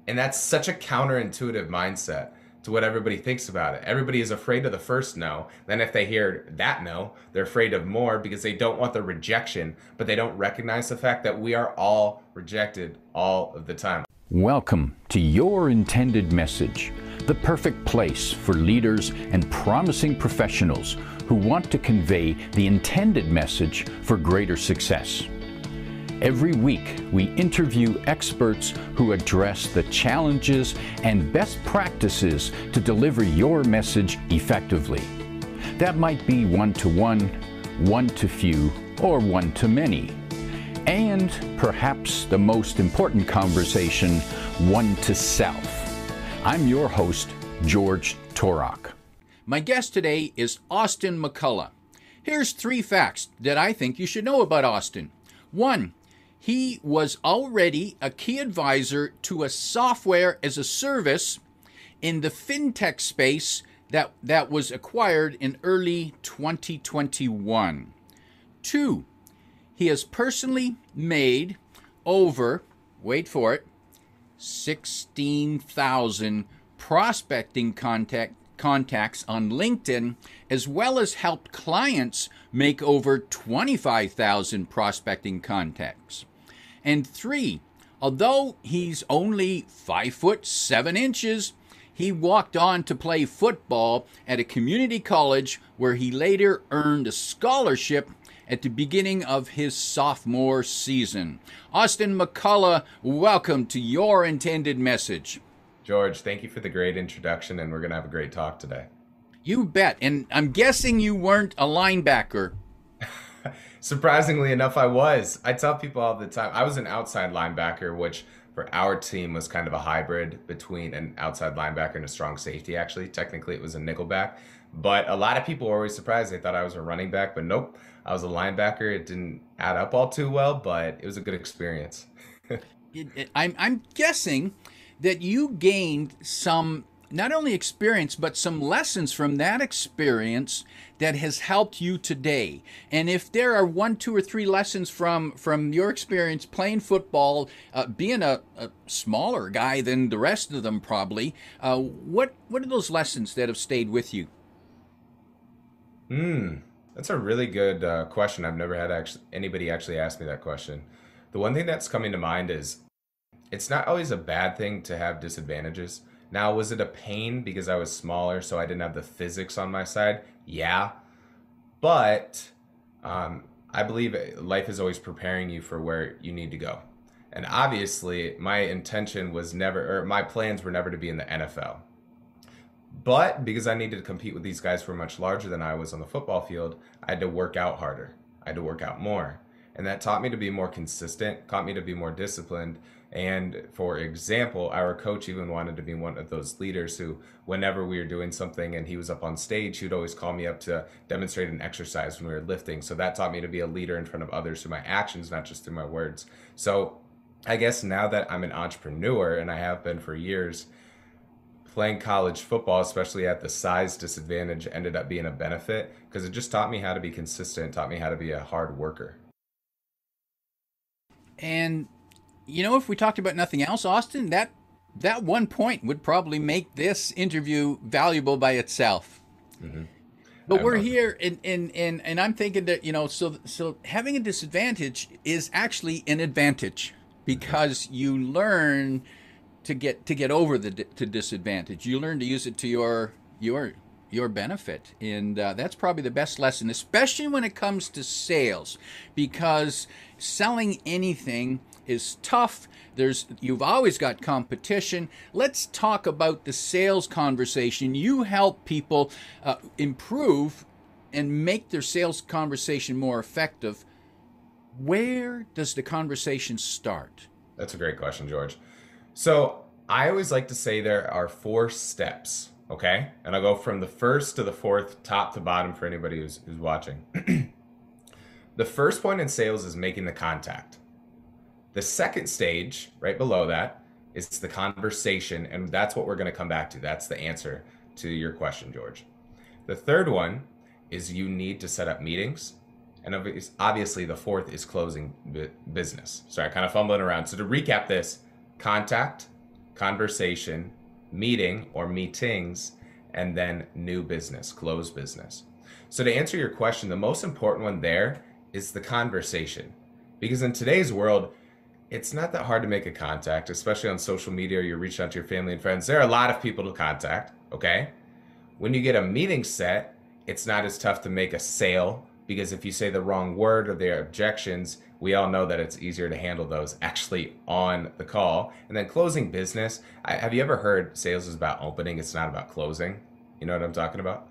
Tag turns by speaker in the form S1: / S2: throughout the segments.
S1: And that's such a counterintuitive mindset to what everybody thinks about it. Everybody is afraid of the first no. Then if they hear that no, they're afraid of more because they don't want the rejection, but they don't recognize the fact that we are all rejected all of the time.
S2: Welcome to Your Intended Message, the perfect place for leaders and promising professionals who want to convey the intended message for greater success. Every week, we interview experts who address the challenges and best practices to deliver your message effectively. That might be one-to-one, one-to-few, or one-to-many. And perhaps the most important conversation, one-to-self. I'm your host, George Torok. My guest today is Austin McCulloh. Here's 3 facts that I think you should know about Austin. 1, he was already a key advisor to a software as a service in the fintech space that was acquired in early 2021. 2, he has personally made over, wait for it, 16,000 prospecting contacts on LinkedIn, as well as helped clients make over 25,000 prospecting contacts. And 3, although he's only 5'7", he walked on to play football at a community college where he later earned a scholarship at the beginning of his sophomore season. Austin McCulloh, welcome to Your Intended Message.
S1: George, thank you for the great introduction, and we're going to have a great talk today.
S2: You bet. And I'm guessing you weren't a linebacker.
S1: Surprisingly enough, I was. I tell people all the time, I was an outside linebacker, which for our team was kind of a hybrid between an outside linebacker and a strong safety, actually. Technically, it was a nickelback. But a lot of people were always surprised. They thought I was a running back, but nope. I was a linebacker. It didn't add up all too well, but it was a good experience.
S2: I'm guessing that you gained some, not only experience, but some lessons from that experience that has helped you today. And if there are 1, 2, or 3 lessons from your experience playing football, being a smaller guy than the rest of them probably, what are those lessons that have stayed with you?
S1: That's a really good question. I've never had anybody actually ask me that question. The one thing that's coming to mind is it's not always a bad thing to have disadvantages. Now, was it a pain because I was smaller, so I didn't have the physics on my side? Yeah. But I believe life is always preparing you for where you need to go. And obviously, my intention was never, or my plans were never to be in the NFL. But because I needed to compete with these guys who were much larger than I was on the football field, I had to work out harder. I had to work out more. And that taught me to be more consistent, taught me to be more disciplined. And for example, our coach even wanted to be one of those leaders who, whenever we were doing something and he was up on stage, he would always call me up to demonstrate an exercise when we were lifting. So that taught me to be a leader in front of others through my actions, not just through my words. So I guess now that I'm an entrepreneur, and I have been for years, playing college football, especially at the size disadvantage, ended up being a benefit because it just taught me how to be consistent, taught me how to be a hard worker.
S2: And you know, if we talked about nothing else, Austin, that 1 point would probably make this interview valuable by itself. Mm-hmm. But we're here, and I'm thinking that, you know, so having a disadvantage is actually an advantage because you learn to get over the disadvantage. You learn to use it to your benefit, and that's probably the best lesson, especially when it comes to sales, because selling anything is tough. You've always got competition. Let's talk about the sales conversation. You help people improve and make their sales conversation more effective. Where does the conversation start?
S1: That's a great question, George. So I always like to say there are 4 steps, okay? And I'll go from the first to the 4th, top to bottom for anybody who's watching. The first point in sales is making the contact. The second stage, right below that, is the conversation, and that's what we're going to come back to. That's the answer to your question, George. The third one is you need to set up meetings, and obviously the 4th is closing business. Sorry, I kind of fumbling around. So to recap this, contact, conversation, meeting or meetings, and then new business, close business. So to answer your question, the most important one there is the conversation. Because in today's world, it's not that hard to make a contact, especially on social media, or you're reaching out to your family and friends. There are a lot of people to contact, okay? When you get a meeting set, it's not as tough to make a sale, because if you say the wrong word or there are objections, we all know that it's easier to handle those actually on the call. And then closing business. Have you ever heard sales is about opening? It's not about closing. You know what I'm talking about?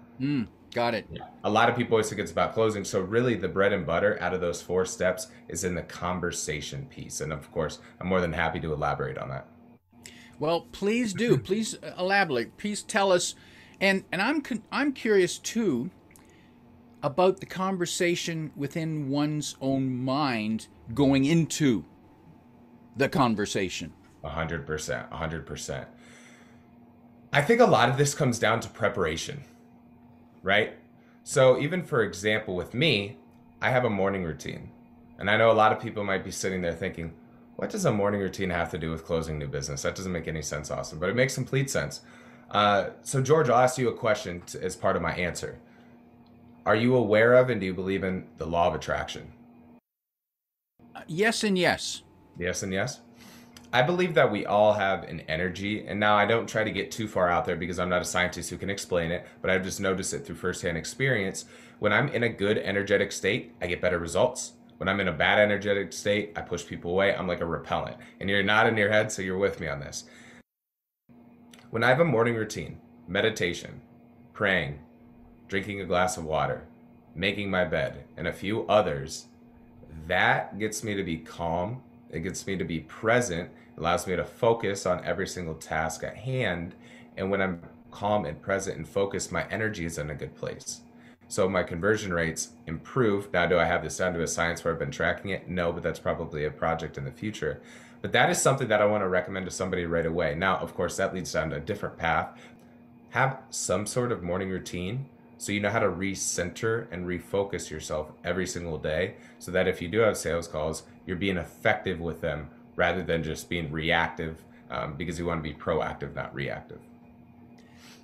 S2: Got it.
S1: Yeah. A lot of people always think it's about closing. So really the bread and butter out of those 4 steps is in the conversation piece. And of course, I'm more than happy to elaborate on that.
S2: Well, please do. Please elaborate. Please tell us. And I'm curious too about the conversation within one's own mind going into the conversation.
S1: 100%, 100%. I think a lot of this comes down to preparation, right? So even for example, with me, I have a morning routine. And I know a lot of people might be sitting there thinking, what does a morning routine have to do with closing new business? That doesn't make any sense, Austin, but it makes complete sense. So George, I'll ask you a question as part of my answer. Are you aware of and do you believe in the law of attraction?
S2: Yes and yes.
S1: Yes and yes. I believe that we all have an energy, and now I don't try to get too far out there because I'm not a scientist who can explain it, but I've just noticed it through firsthand experience. When I'm in a good energetic state, I get better results. When I'm in a bad energetic state, I push people away. I'm like a repellent. And you're nodding your head, so you're with me on this. When I have a morning routine, meditation, praying, drinking a glass of water, making my bed, and a few others, that gets me to be calm. It gets me to be present, allows me to focus on every single task at hand. And when I'm calm and present and focused, my energy is in a good place. So my conversion rates improve. Now, do I have this down to a science where I've been tracking it? No, but that's probably a project in the future. But that is something that I want to recommend to somebody right away. Now, of course, that leads down to a different path. Have some sort of morning routine so you know how to recenter and refocus yourself every single day, so that if you do have sales calls, you're being effective with them rather than just being reactive, because you want to be proactive, not reactive.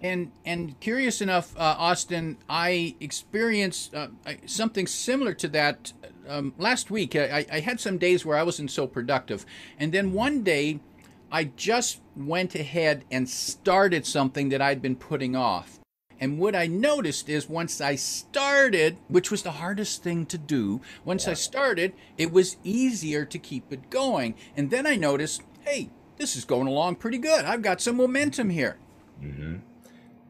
S2: And curious enough, Austin, I experienced something similar to that last week. I had some days where I wasn't so productive. And then one day, I just went ahead and started something that I'd been putting off. And what I noticed is once I started, which was the hardest thing to do, once I started, it was easier to keep it going. And then I noticed, hey, this is going along pretty good. I've got some momentum here.
S1: Mm-hmm.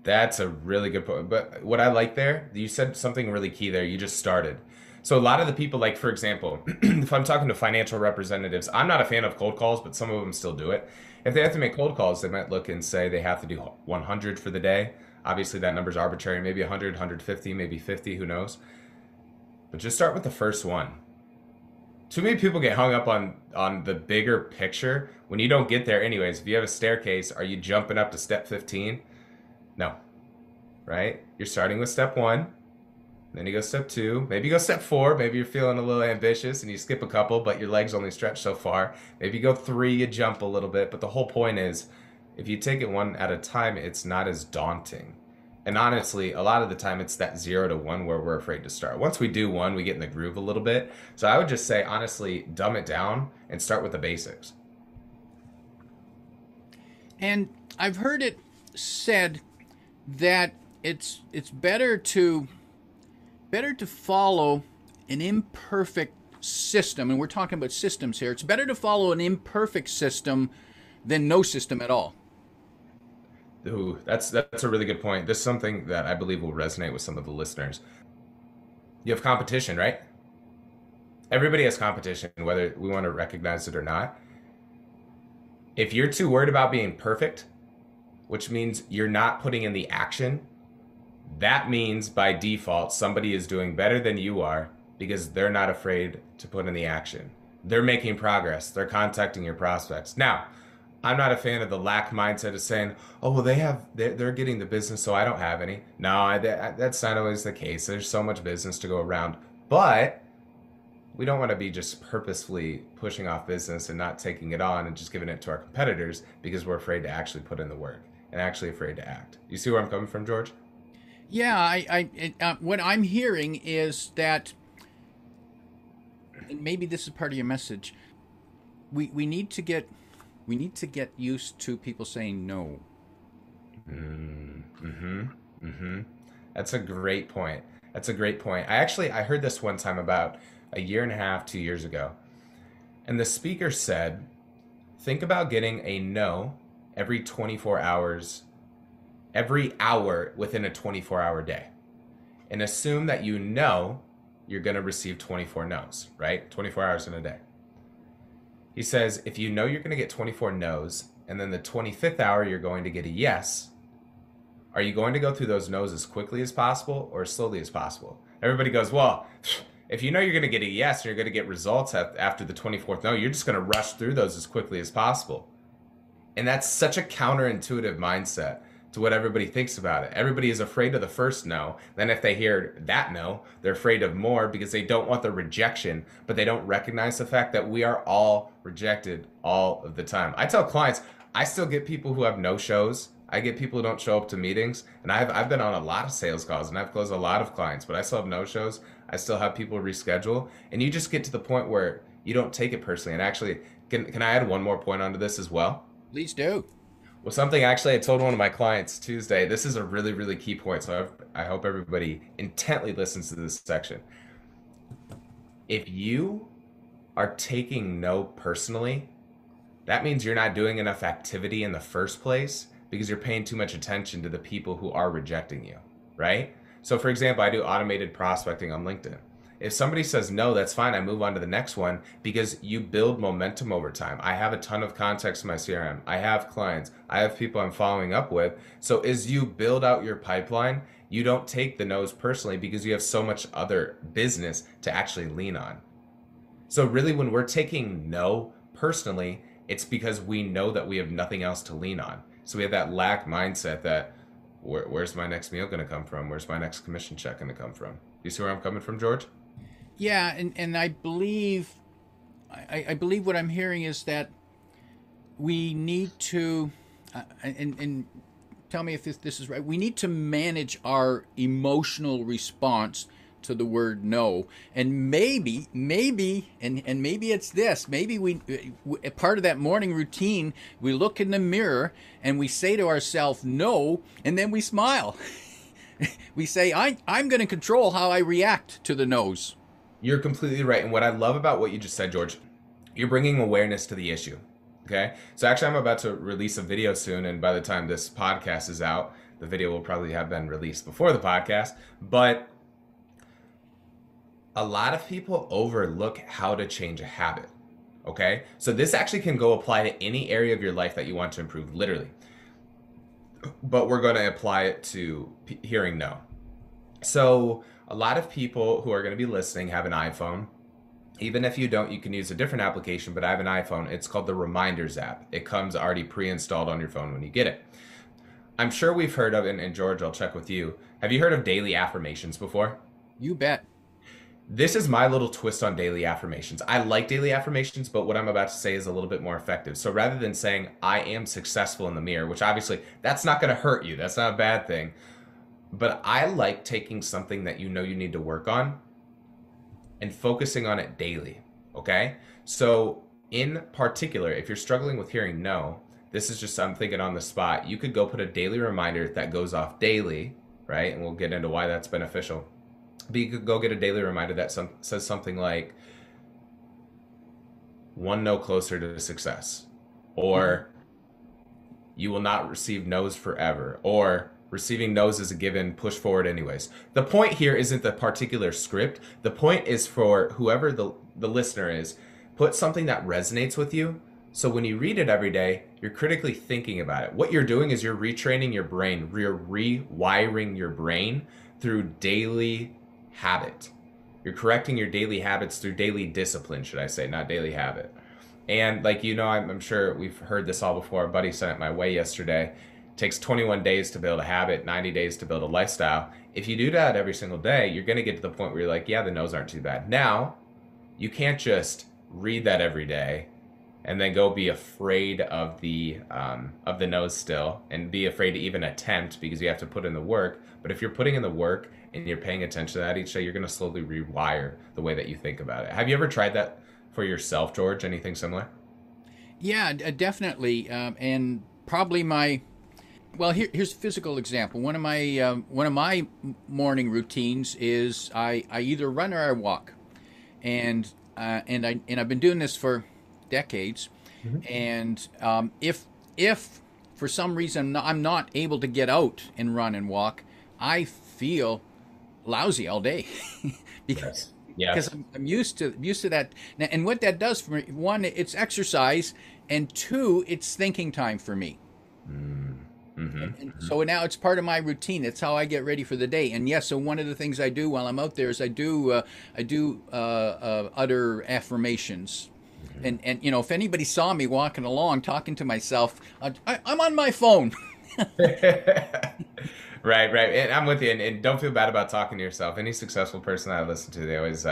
S1: That's a really good point. But what I like there, you said something really key there. You just started. So a lot of the people, like, for example, if I'm talking to financial representatives, I'm not a fan of cold calls, but some of them still do it. If they have to make cold calls, they might look and say they have to do 100 for the day. Obviously, that number's arbitrary. Maybe 100, 150, maybe 50, who knows? But just start with the first one. Too many people get hung up on the bigger picture when you don't get there anyways. If you have a staircase, are you jumping up to step 15? No, right? You're starting with step 1, then you go step 2, maybe you go step 4, maybe you're feeling a little ambitious and you skip a couple, but your legs only stretch so far. Maybe you go 3, you jump a little bit, but the whole point is, if you take it one at a time, it's not as daunting. And honestly, a lot of the time it's that 0 to 1 where we're afraid to start. Once we do 1, we get in the groove a little bit. So I would just say, honestly, dumb it down and start with the basics.
S2: And I've heard it said that it's better to follow an imperfect system, and we're talking about systems here. It's better to follow an imperfect system than no system at all.
S1: Ooh, that's a really good point. This is something that I believe will resonate with some of the listeners. You have competition, right? Everybody has competition, whether we want to recognize it or not. If you're too worried about being perfect, which means you're not putting in the action, that means by default somebody is doing better than you are because they're not afraid to put in the action. They're making progress. They're contacting your prospects. Now, I'm not a fan of the lack mindset of saying, oh, well, they're getting the business, so I don't have any. No, that's not always the case. There's so much business to go around. But we don't want to be just purposefully pushing off business and not taking it on and just giving it to our competitors because we're afraid to actually put in the work and actually afraid to act. You see where I'm coming from, George?
S2: Yeah, what I'm hearing is that, and maybe this is part of your message, we need to get used to people saying no.
S1: That's a great point. That's a great point. I heard this one time about a year and a half, 2 years ago. And the speaker said, think about getting a no every 24 hours, every hour within a 24-hour day. And assume that you know you're going to receive 24 no's, right? 24 hours in a day. He says, if you know you're going to get 24 no's, and then the 25th hour you're going to get a yes, are you going to go through those no's as quickly as possible or as slowly as possible? Everybody goes, well, if you know you're going to get a yes and you're going to get results after the 24th no, you're just going to rush through those as quickly as possible. And that's such a counterintuitive mindset to what everybody thinks about it. Everybody is afraid of the first no. Then if they hear that no, they're afraid of more because they don't want the rejection, but they don't recognize the fact that we are all rejected all of the time. I tell clients, I still get people who have no shows. I get people who don't show up to meetings, and I've been on a lot of sales calls and I've closed a lot of clients, but I still have no shows. I still have people reschedule, and you just get to the point where you don't take it personally. And actually, can I add one more point onto this as well?
S2: Please do.
S1: Well, something actually I told one of my clients Tuesday. This is a really, really key point, so I hope everybody intently listens to this section. If you are taking no personally, that means you're not doing enough activity in the first place because you're paying too much attention to the people who are rejecting you, right? So for example, I do automated prospecting on LinkedIn. If somebody says no, that's fine. I move on to the next one because you build momentum over time. I have a ton of contacts in my CRM. I have clients. I have people I'm following up with. So as you build out your pipeline, you don't take the no's personally because you have so much other business to actually lean on. So really when we're taking no personally, it's because we know that we have nothing else to lean on. So we have that lack mindset that where's my next meal going to come from? Where's my next commission check going to come from? You see where I'm coming from, George?
S2: Yeah, and I believe what I'm hearing is that we need to, and tell me if this is right, we need to manage our emotional response to the word no. And maybe it's this. Maybe we part of that morning routine, we look in the mirror and we say to ourselves no, and then we smile. We say, I'm going to control how I react to the no's.
S1: You're completely right. And what I love about what you just said, George, you're bringing awareness to the issue. Okay. So actually, I'm about to release a video soon. And by the time this podcast is out, the video will probably have been released before the podcast. But a lot of people overlook how to change a habit. Okay. So this actually can go apply to any area of your life that you want to improve, literally. But we're going to apply it to hearing no. So a lot of people who are going to be listening have an iPhone. Even if you don't, you can use a different application, but I have an iPhone. It's called the Reminders app. It comes already pre-installed on your phone when you get it. I'm sure we've heard of, and George, I'll check with you. Have you heard of daily affirmations before?
S2: You bet.
S1: This is my little twist on daily affirmations. I like daily affirmations, but what I'm about to say is a little bit more effective. So rather than saying, I am successful in the mirror, which obviously that's not going to hurt you. That's not a bad thing. But I like taking something that you know you need to work on and focusing on it daily, okay? So in particular, if you're struggling with hearing no, this is just I'm thinking on the spot. You could go put a daily reminder that goes off daily, right? And we'll get into why that's beneficial. But you could go get a daily reminder that says something like, one no closer to success, or you will not receive no's forever, or receiving no's is a given, push forward anyways. The point here isn't the particular script. The point is for whoever the listener is, put something that resonates with you. So when you read it every day, you're critically thinking about it. What you're doing is you're retraining your brain, you're rewiring your brain through daily habit. You're correcting your daily habits through daily discipline, should I say, not daily habit. And like, you know, I'm sure we've heard this all before. A buddy sent it my way yesterday. It takes 21 days to build a habit, 90 days to build a lifestyle. If you do that every single day, you're going to get to the point where you're like, yeah, the no's aren't too bad. Now, you can't just read that every day and then go be afraid of the nose still and be afraid to even attempt because you have to put in the work. But if you're putting in the work and you're paying attention to that each day, you're going to slowly rewire the way that you think about it. Have you ever tried that for yourself, George? Anything similar?
S2: Yeah, definitely. And probably here's a physical example. One of my morning routines is I either run or I walk, and I've been doing this for decades.
S1: Mm-hmm.
S2: And if for some reason I'm not able to get out and run and walk, I feel lousy all day because
S1: Yes.
S2: I'm used to that. And what that does for me, one, it's exercise, and two, it's thinking time for me.
S1: Mm-hmm.
S2: And so now it's part of my routine. That's how I get ready for the day. And yes, so one of the things I do while I'm out there is I do utter affirmations. And if anybody saw me walking along talking to myself, I'm on my phone.
S1: Right. And I'm with you. And don't feel bad about talking to yourself. Any successful person I listen to, they always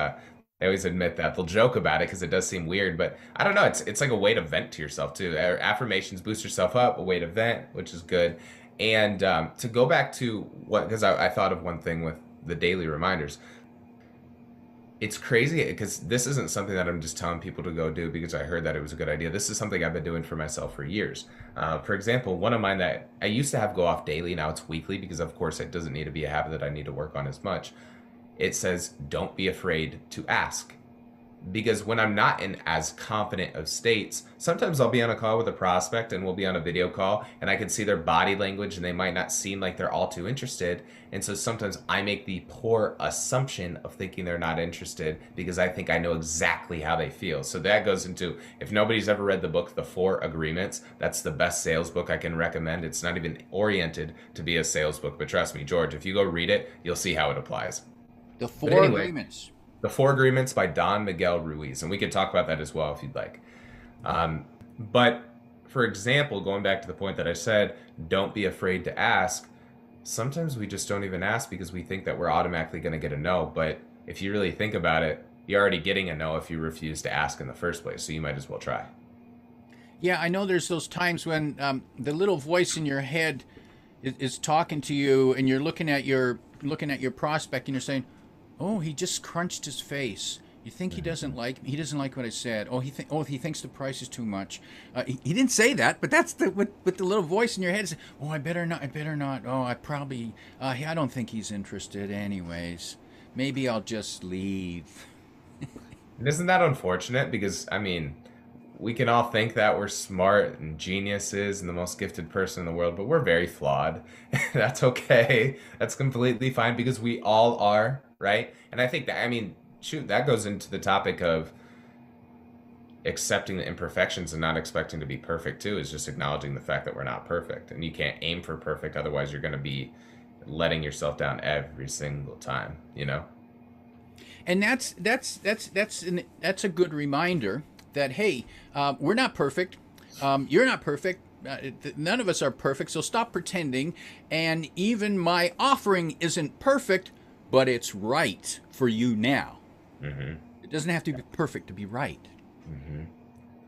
S1: admit that. They'll joke about it because it does seem weird, but I don't know. It's like a way to vent to yourself too. Affirmations boost yourself up, a way to vent, which is good. And to go back to because I thought of one thing with the daily reminders. It's crazy because this isn't something that I'm just telling people to go do because I heard that it was a good idea. This is something I've been doing for myself for years. For example, one of mine that I used to have go off daily, now it's weekly because of course it doesn't need to be a habit that I need to work on as much. It says, don't be afraid to ask. Because when I'm not in as confident of states, sometimes I'll be on a call with a prospect and we'll be on a video call and I can see their body language and they might not seem like they're all too interested. And so sometimes I make the poor assumption of thinking they're not interested because I think I know exactly how they feel. So that goes into, if nobody's ever read the book, The 4 Agreements, that's the best sales book I can recommend. It's not even oriented to be a sales book, but trust me, George, if you go read it, you'll see how it applies.
S2: The 4 Agreements.
S1: The 4 Agreements by Don Miguel Ruiz, and we could talk about that as well if you'd like. But for example, going back to the point that I said, don't be afraid to ask. Sometimes we just don't even ask because we think that we're automatically going to get a no. But if you really think about it, you're already getting a no if you refuse to ask in the first place. So you might as well try.
S2: Yeah, I know there's those times when the little voice in your head is talking to you, and you're looking at your prospect, and you're saying, "Oh, he just crunched his face. You think he doesn't like me? He doesn't like what I said. Oh, he thinks the price is too much." He didn't say that, but that's what the little voice in your head is. "Oh, I better not. Oh, I don't think he's interested anyways. Maybe I'll just leave."
S1: And isn't that unfortunate? Because I mean, we can all think that we're smart and geniuses and the most gifted person in the world, but we're very flawed. That's okay. That's completely fine because we all are. Right? And I think that, I mean, shoot, that goes into the topic of accepting the imperfections and not expecting to be perfect too, is just acknowledging the fact that we're not perfect. And you can't aim for perfect, otherwise you're going to be letting yourself down every single time, you know?
S2: And that's a good reminder that, hey, we're not perfect. You're not perfect. None of us are perfect. So stop pretending. And even my offering isn't perfect, but it's right for you now.
S1: Mm-hmm.
S2: It doesn't have to be perfect to be right.
S1: Mm-hmm.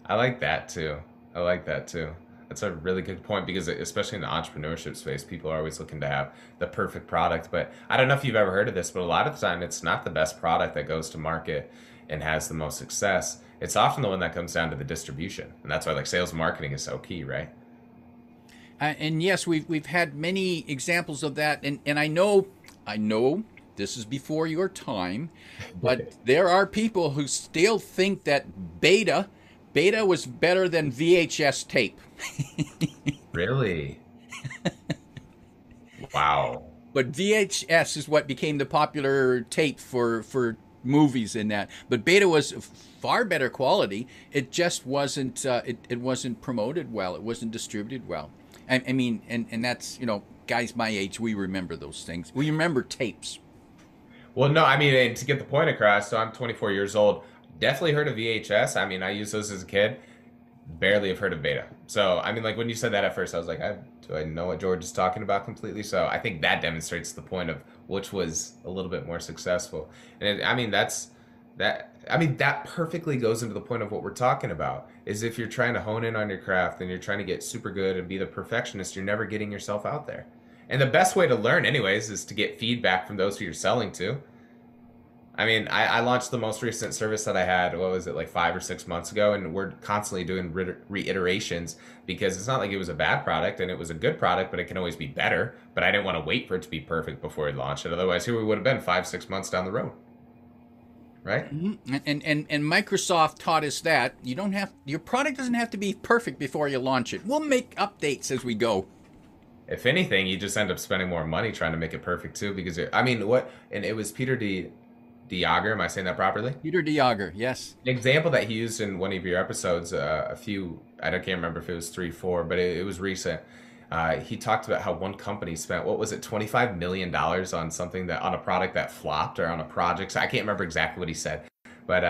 S1: I like that too. That's a really good point because especially in the entrepreneurship space, people are always looking to have the perfect product. But I don't know if you've ever heard of this, but a lot of the time it's not the best product that goes to market and has the most success. It's often the one that comes down to the distribution. And that's why like sales and marketing is so key, right?
S2: And yes, we've had many examples of that. And I know this is before your time, but there are people who still think that beta was better than VHS tape.
S1: Really? Wow.
S2: But VHS is what became the popular tape for movies in that. But beta was far better quality. It just wasn't it wasn't promoted well. It wasn't distributed well. I mean, and that's, guys my age, we remember those things. We remember tapes.
S1: Well, no, I mean, and to get the point across, so I'm 24 years old. Definitely heard of VHS. I mean, I used those as a kid. Barely have heard of beta. So, I mean, like when you said that at first, I was like, do I know what George is talking about completely? So I think that demonstrates the point of which was a little bit more successful. And I mean, that's That perfectly goes into the point of what we're talking about. Is if you're trying to hone in on your craft and you're trying to get super good and be the perfectionist, you're never getting yourself out there. And the best way to learn, anyways, is to get feedback from those who you're selling to. I launched the most recent service that I had, what was it, like 5 or 6 months ago, and we're constantly doing reiterations because it's not like it was a bad product and it was a good product, but it can always be better. But I didn't want to wait for it to be perfect before we launched it. Otherwise, here we would have been 5, 6 months down the road. Right?
S2: Mm-hmm. And Microsoft taught us that your product doesn't have to be perfect before you launch it. We'll make updates as we go.
S1: If anything, you just end up spending more money trying to make it perfect too, because and it was Peter Diager, am I saying that properly?
S2: Peter Diager, yes.
S1: An example that he used in one of your episodes, I can't remember if it was 3, 4, but it was recent. He talked about how one company spent, what was it, $25 million on on a product that flopped, or on a project. So I can't remember exactly what he said, but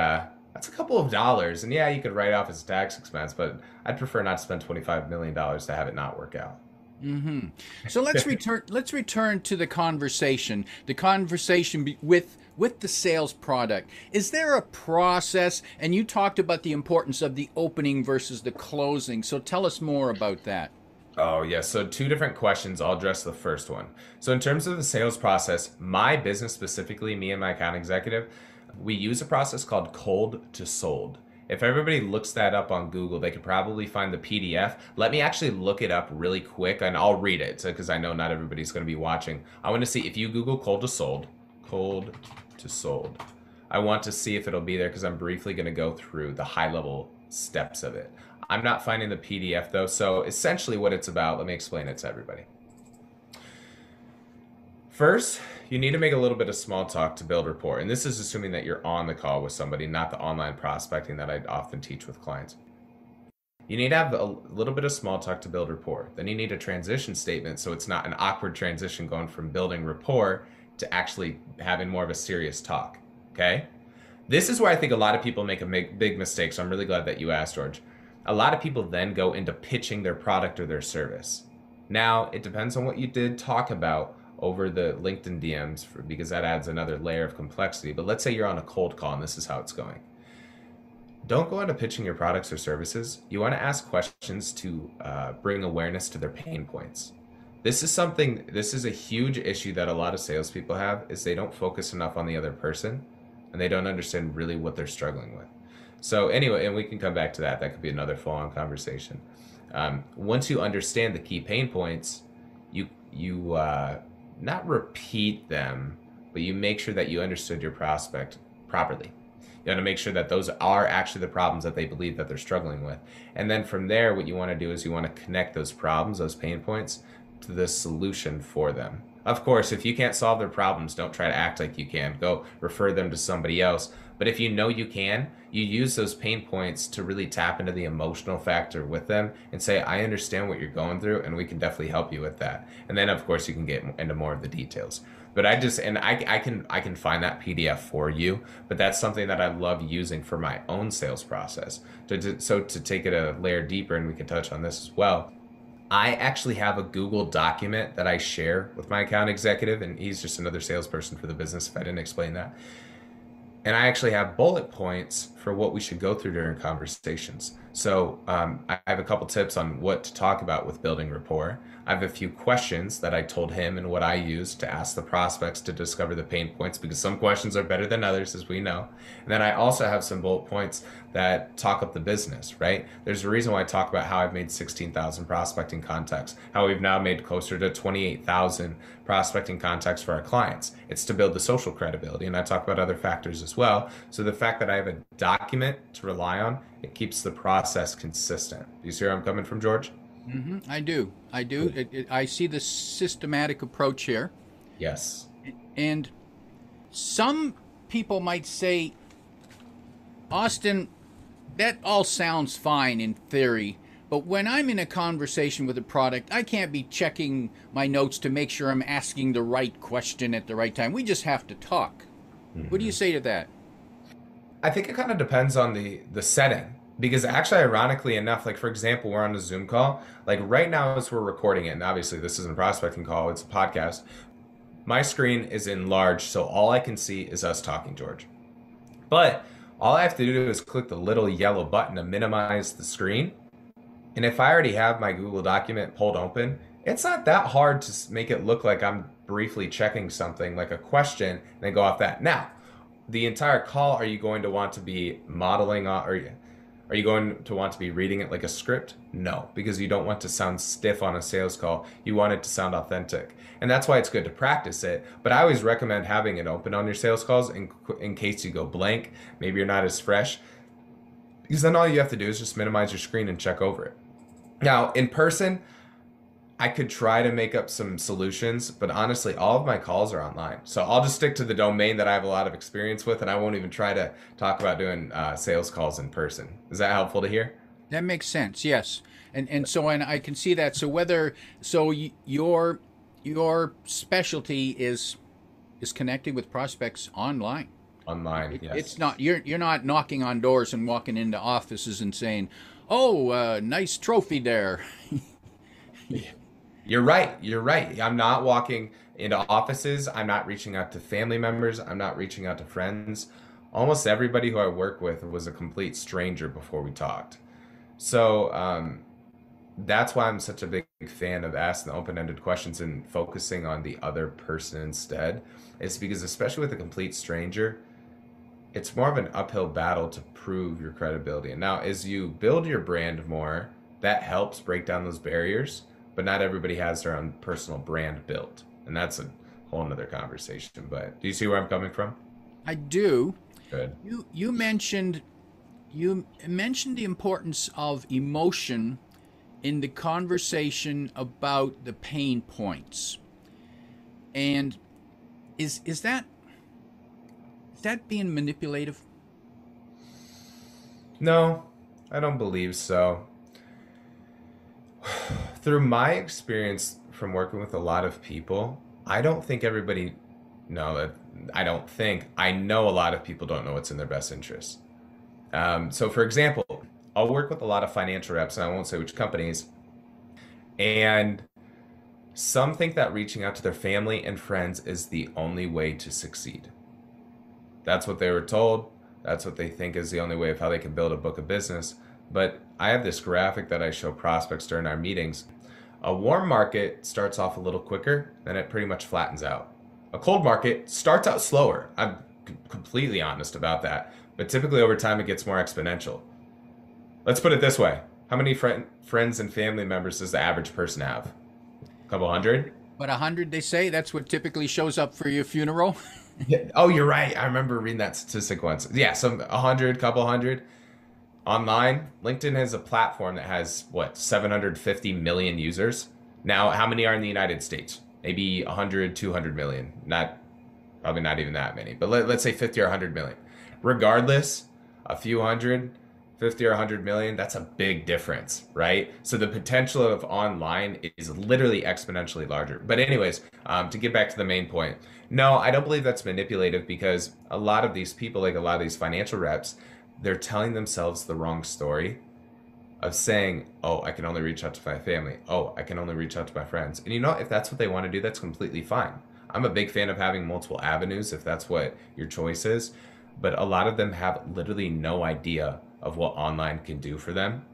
S1: that's a couple of dollars. And yeah, you could write off as a tax expense, but I'd prefer not to spend $25 million to have it not work out.
S2: Mm-hmm. So let's return to the conversation with the sales product. Is there a process? And you talked about the importance of the opening versus the closing. So tell us more about that.
S1: Oh, yes. So 2 different questions. I'll address the first one. So in terms of the sales process, my business specifically, me and my account executive, we use a process called cold to sold. If everybody looks that up on Google, they could probably find the PDF. Let me actually look it up really quick, and I'll read it because I know not everybody's going to be watching. I want to see if you Google cold to sold. I want to see if it'll be there because I'm briefly going to go through the high-level steps of it. I'm not finding the PDF though, so essentially what it's about, let me explain it to everybody. First, you need to make a little bit of small talk to build rapport, and this is assuming that you're on the call with somebody, not the online prospecting that I often teach with clients. You need to have a little bit of small talk to build rapport. Then you need a transition statement so it's not an awkward transition going from building rapport to actually having more of a serious talk, okay? This is where I think a lot of people make a big mistake, so I'm really glad that you asked, George. A lot of people then go into pitching their product or their service. Now, it depends on what you did talk about over the LinkedIn DMs because that adds another layer of complexity. But let's say you're on a cold call and this is how it's going. Don't go into pitching your products or services. You want to ask questions to bring awareness to their pain points. This is a huge issue that a lot of salespeople have, is they don't focus enough on the other person and they don't understand really what they're struggling with. So anyway, and we can come back to that. That could be another full-on conversation. Once you understand the key pain points, you not repeat them, but you make sure that you understood your prospect properly. You want to make sure that those are actually the problems that they believe that they're struggling with. And then from there, what you want to do is you want to connect those problems, those pain points, to the solution for them. Of course, if you can't solve their problems, don't try to act like you can. Go refer them to somebody else. But if you know you can, you use those pain points to really tap into the emotional factor with them and say, I understand what you're going through and we can definitely help you with that. And then of course you can get into more of the details. But I can find that PDF for you, but that's something that I love using for my own sales process. So to take it a layer deeper, and we can touch on this as well, I actually have a Google document that I share with my account executive, and he's just another salesperson for the business if I didn't explain that. And I actually have bullet points for what we should go through during conversations. So I have a couple tips on what to talk about with building rapport. I have a few questions that I told him and what I use to ask the prospects to discover the pain points, because some questions are better than others, as we know. And then I also have some bullet points that talk up the business, right? There's a reason why I talk about how I've made 16,000 prospecting contacts, how we've now made closer to 28,000 prospecting contacts for our clients. It's to build the social credibility, and I talk about other factors as well. So the fact that I have a document to rely on, it keeps the process consistent. Do you see where I'm coming from, George?
S2: Mm-hmm. I do. I see the systematic approach here.
S1: Yes.
S2: And some people might say, Austin, that all sounds fine in theory, but when I'm in a conversation with a product, I can't be checking my notes to make sure I'm asking the right question at the right time. We just have to talk. Mm-hmm. What do you say to that?
S1: I think it kind of depends on the setting. Because actually, ironically enough, like for example, we're on a Zoom call, like right now as we're recording it, and obviously this isn't a prospecting call, it's a podcast. My screen is enlarged, so all I can see is us talking, George. But all I have to do is click the little yellow button to minimize the screen. And if I already have my Google document pulled open, it's not that hard to make it look like I'm briefly checking something like a question and then go off that. Now, the entire call, are you going to want to be modeling on, or are you going to want to be reading it like a script? No, because you don't want to sound stiff on a sales call. You want it to sound authentic. And that's why it's good to practice it. But I always recommend having it open on your sales calls in case you go blank. Maybe you're not as fresh. Because then all you have to do is just minimize your screen and check over it. Now, in person, I could try to make up some solutions, but honestly, all of my calls are online. So I'll just stick to the domain that I have a lot of experience with, and I won't even try to talk about doing sales calls in person. Is that helpful to hear?
S2: That makes sense, yes. And I can see that. So your specialty is connecting with prospects online.
S1: Online, yes.
S2: It's not you're not knocking on doors and walking into offices and saying, "Oh, nice trophy there."
S1: You're right. I'm not walking into offices. I'm not reaching out to family members. I'm not reaching out to friends. Almost everybody who I work with was a complete stranger before we talked. So that's why I'm such a big fan of asking open-ended questions and focusing on the other person instead. It's because, especially with a complete stranger, it's more of an uphill battle to prove your credibility. And now, as you build your brand more, that helps break down those barriers. But not everybody has their own personal brand built. And that's a whole nother conversation. But do you see where I'm coming from?
S2: I do.
S1: Good.
S2: You mentioned the importance of emotion in the conversation about the pain points. And is that being manipulative?
S1: No, I don't believe so. Through my experience from working with a lot of people, I don't think everybody, no, I don't think, I know a lot of people don't know what's in their best interest. So for example, I'll work with a lot of financial reps, and I won't say which companies, and some think that reaching out to their family and friends is the only way to succeed. That's what they were told. That's what they think is the only way of how they can build a book of business. But I have this graphic that I show prospects during our meetings. A warm market starts off a little quicker, then it pretty much flattens out. A cold market starts out slower. I'm completely honest about that. But typically over time, it gets more exponential. Let's put it this way. How many friends and family members does the average person have? A couple hundred?
S2: But 100, they say? That's what typically shows up for your funeral?
S1: Yeah. Oh, you're right. I remember reading that statistic once. Yeah, some 100, couple hundred. Online, LinkedIn has a platform that has, 750 million users. Now, how many are in the United States? Maybe 100, 200 million. Probably not even that many. But let's say 50 or 100 million. Regardless, a few hundred, 50 or 100 million, that's a big difference, right? So the potential of online is literally exponentially larger. But anyways, to get back to the main point, no, I don't believe that's manipulative, because a lot of these people, like a lot of these financial reps, they're telling themselves the wrong story of saying, oh, I can only reach out to my family. Oh, I can only reach out to my friends. And if that's what they want to do, that's completely fine. I'm a big fan of having multiple avenues if that's what your choice is. But a lot of them have literally no idea of what online can do for them.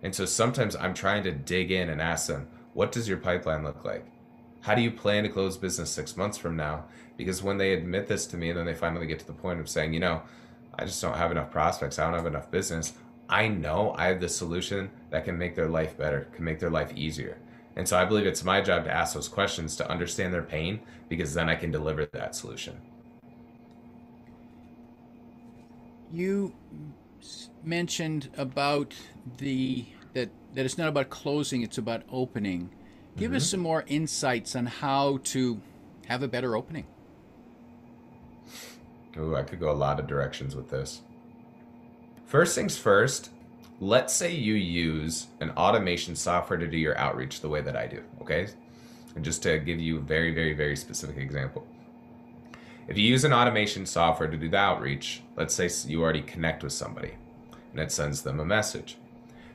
S1: And so sometimes I'm trying to dig in and ask them, what does your pipeline look like? How do you plan to close business 6 months from now? Because when they admit this to me, and then they finally get to the point of saying, I just don't have enough prospects, I don't have enough business, I know I have the solution that can make their life better, can make their life easier. And so I believe it's my job to ask those questions to understand their pain, because then I can deliver that solution.
S2: You mentioned about that it's not about closing, it's about opening. Give us some more insights on how to have a better opening.
S1: Ooh, I could go a lot of directions with this. First things first, let's say you use an automation software to do your outreach the way that I do, okay? And just to give you a very, very, very specific example. If you use an automation software to do the outreach, let's say you already connect with somebody and it sends them a message.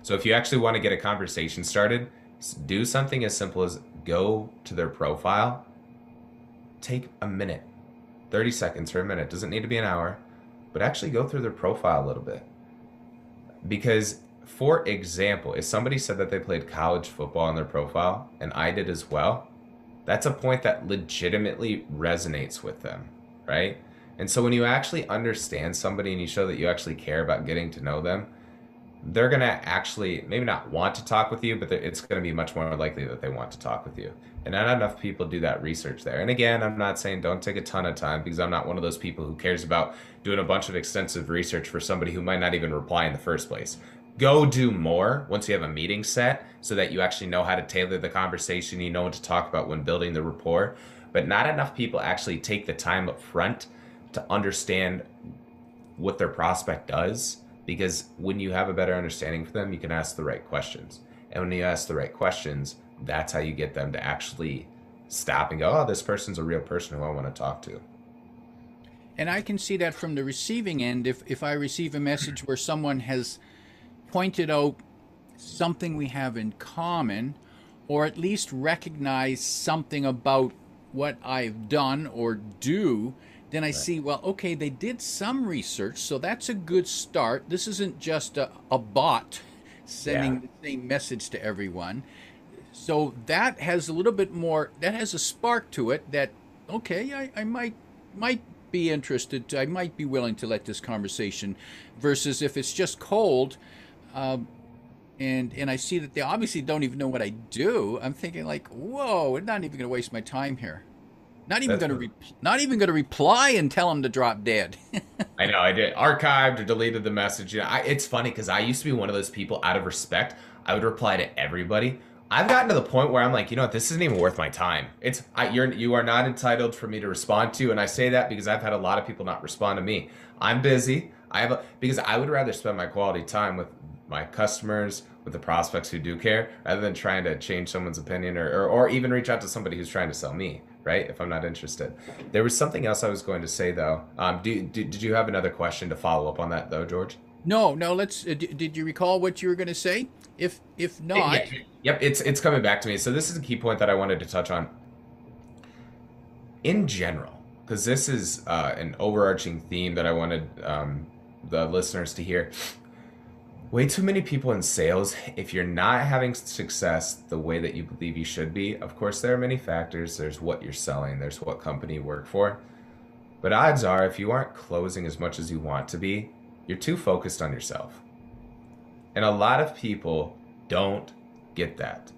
S1: So if you actually want to get a conversation started, do something as simple as go to their profile, take a minute, 30 seconds or a minute, doesn't need to be an hour. but actually go through their profile a little bit. Because, for example, if somebody said that they played college football on their profile and I did as well, that's a point that legitimately resonates with them, right? And so when you actually understand somebody and you show that you actually care about getting to know them, they're going to actually maybe not want to talk with you, but it's going to be much more likely that they want to talk with you. And not enough people do that research there. And again, I'm not saying don't take a ton of time, because I'm not one of those people who cares about doing a bunch of extensive research for somebody who might not even reply in the first place. Go do more once you have a meeting set, so that you actually know how to tailor the conversation, you know what to talk about when building the rapport. But not enough people actually take the time up front to understand what their prospect does, because when you have a better understanding for them, you can ask the right questions. And when you ask the right questions, that's how you get them to actually stop and go, oh, this person's a real person who I want to talk to.
S2: And I can see that from the receiving end. If I receive a message where someone has pointed out something we have in common, or at least recognize something about what I've done or do, then I see, well, okay, they did some research, so that's a good start. This isn't just a bot sending the same message to everyone. So that has a little bit more, that has a spark to it that, okay, I might be interested, I might be willing to let this conversation, versus if it's just cold, and I see that they obviously don't even know what I do, I'm thinking like, whoa, we're not even going to waste my time here. Not even going to reply and tell them to drop dead.
S1: I know, I did archived or deleted the message. It's funny because I used to be one of those people, out of respect, I would reply to everybody. I've gotten to the point where I'm like, you know what, this isn't even worth my time. You are not entitled for me to respond to, and I say that because I've had a lot of people not respond to me. I'm busy. Because I would rather spend my quality time with my customers, with the prospects who do care, rather than trying to change someone's opinion or even reach out to somebody who's trying to sell me, right? If I'm not interested. There was something else I was going to say though. Did you have another question to follow up on that though, George?
S2: No. Let's. Did you recall what you were going to say? If not,
S1: yep, it's coming back to me. So this is a key point that I wanted to touch on. In general, because this is an overarching theme that I wanted the listeners to hear. Way too many people in sales, if you're not having success the way that you believe you should be, of course there are many factors. There's what you're selling, there's what company you work for. But odds are, if you aren't closing as much as you want to be, you're too focused on yourself. And a lot of people don't get that.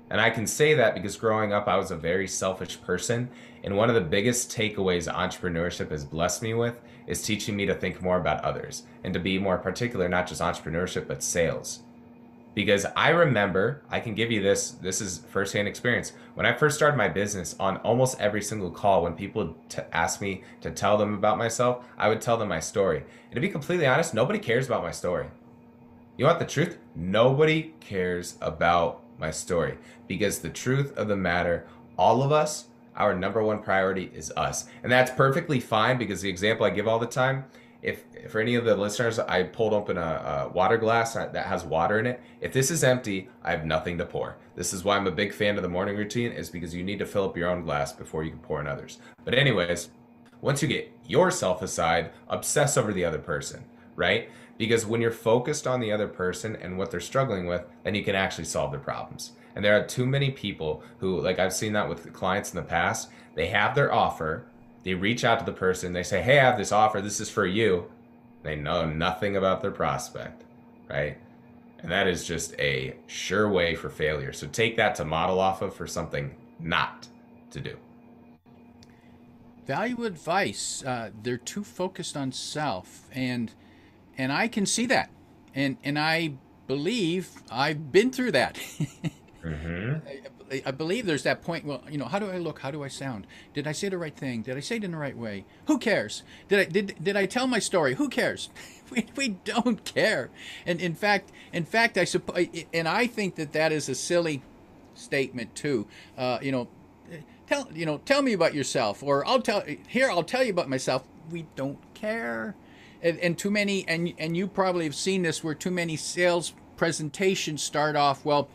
S1: And I can say that because growing up, I was a very selfish person. And one of the biggest takeaways entrepreneurship has blessed me with is teaching me to think more about others and to be more particular, not just entrepreneurship, but sales. Because I remember, I can give you this is firsthand experience. When I first started my business, on almost every single call, when people asked me to tell them about myself, I would tell them my story. And to be completely honest, nobody cares about my story. You want the truth? Nobody cares about my story, because the truth of the matter, all of us, our number one priority is us. And that's perfectly fine, because the example I give all the time, if for any of the listeners, I pulled open a water glass that has water in it. If this is empty, I have nothing to pour. This is why I'm a big fan of the morning routine, is because you need to fill up your own glass before you can pour in others. But anyways, once you get yourself aside, obsess over the other person, right? Because when you're focused on the other person and what they're struggling with, then you can actually solve their problems. And there are too many people who, like I've seen that with clients in the past, they have their offer, they reach out to the person, they say, hey, I have this offer, this is for you. They know nothing about their prospect, right? And that is just a sure way for failure. So take that to model off of for something not to do.
S2: Value advice. They're too focused on self, and I can see that, and I believe I've been through that.
S1: Mm-hmm.
S2: I believe there's that point. Well, how do I look? How do I sound? Did I say the right thing? Did I say it in the right way? Who cares? Did I tell my story? Who cares? We don't care. And in fact, I suppose, and I think that is a silly statement too. Tell me about yourself, or I'll tell you about myself. We don't care. And too many, and you probably have seen this, where too many sales presentations start off, well,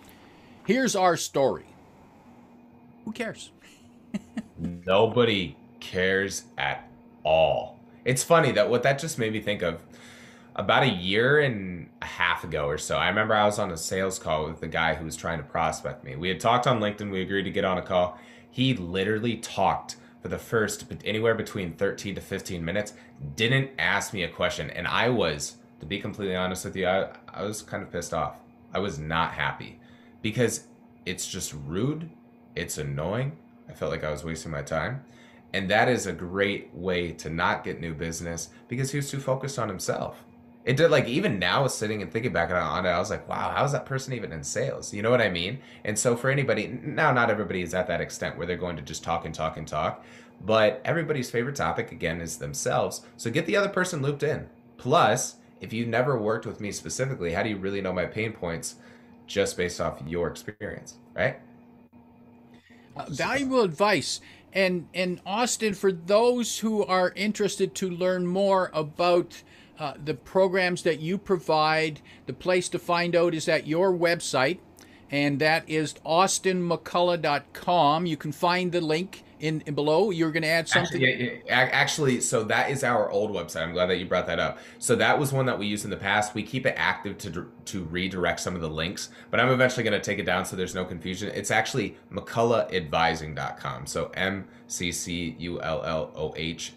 S2: here's our story. Who cares?
S1: Nobody cares at all. It's funny that what that just made me think of, about a year and a half ago or so, I remember I was on a sales call with the guy who was trying to prospect me. We had talked on LinkedIn. We agreed to get on a call. He literally talked for the first anywhere between 13 to 15 minutes, didn't ask me a question. And I was, to be completely honest with you, I was kind of pissed off. I was not happy because it's just rude. It's annoying. I felt like I was wasting my time. And that is a great way to not get new business because he was too focused on himself. It did, like, even now sitting and thinking back on it, I was like, wow, how is that person even in sales? You know what I mean? And so for anybody, now not everybody is at that extent where they're going to just talk and talk and talk, but everybody's favorite topic, again, is themselves. So get the other person looped in. Plus, if you've never worked with me specifically, how do you really know my pain points just based off your experience, right?
S3: Valuable advice. And Austin, for those who are interested to learn more about the programs that you provide, the place to find out is at your website, and that is austinmcculloh.com. You can find the link in below. You're going to add something?
S1: Actually, so that is our old website. I'm glad that you brought that up. So that was one that we used in the past. We keep it active to redirect some of the links, but I'm eventually going to take it down so there's no confusion. It's actually McCullohAdvising.com. So McCulloh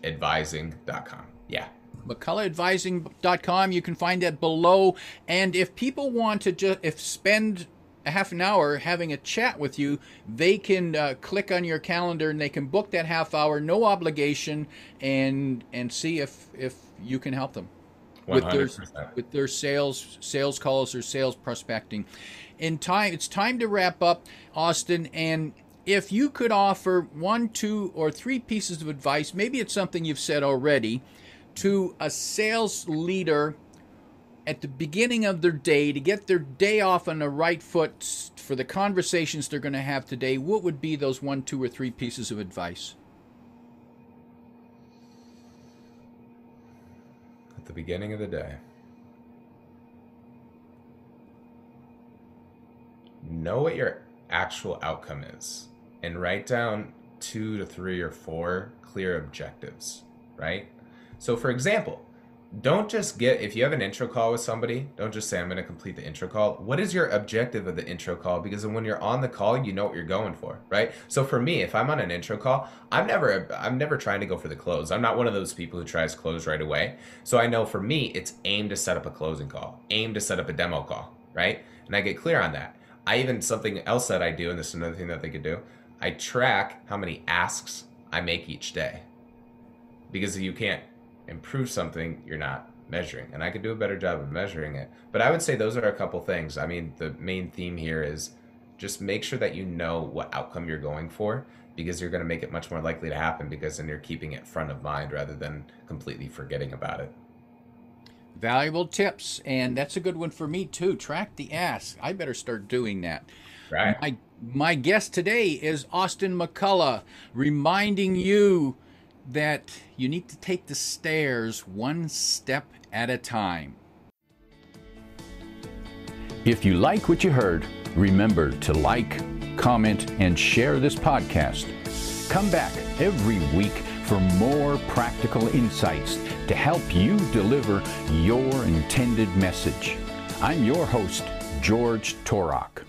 S1: advising.com. Yeah.
S3: McCullohAdvising.com. You can find that below. And if people want to spend a half an hour having a chat with you, they can click on your calendar and they can book that half hour, no obligation, and see if you can help them
S1: 100%.
S3: with their sales calls or sales prospecting. It's time to wrap up, Austin, and if you could offer 1, 2, or 3 pieces of advice, maybe it's something you've said already, to a sales leader at the beginning of their day to get their day off on the right foot for the conversations they're going to have today, what would be those 1, 2, or 3 pieces of advice?
S1: At the beginning of the day, know what your actual outcome is and write down 2 to 3 or 4 clear objectives, right? So for example, don't just if you have an intro call with somebody, don't just say, I'm going to complete the intro call. What is your objective of the intro call? Because when you're on the call, you know what you're going for, right? So for me, if I'm on an intro call, I'm never trying to go for the close. I'm not one of those people who tries to close right away. So I know for me, it's aim to set up a closing call, aim to set up a demo call, right? And I get clear on that. Something else that I do, and this is another thing that they could do, I track how many asks I make each day. Because if you can't improve something, you're not measuring, and I could do a better job of measuring it. But I would say those are a couple things. I mean, the main theme here is just make sure that you know what outcome you're going for, because you're going to make it much more likely to happen, because then you're keeping it front of mind rather than completely forgetting about it.
S3: Valuable tips, and that's a good one for me too. Track the ask. I better start doing that.
S1: Right.
S3: My guest today is Austin McCulloh, reminding you that you need to take the stairs one step at a time.
S2: If you like what you heard, remember to like, comment, and share this podcast. Come back every week for more practical insights to help you deliver your intended message. I'm your host, George Torok.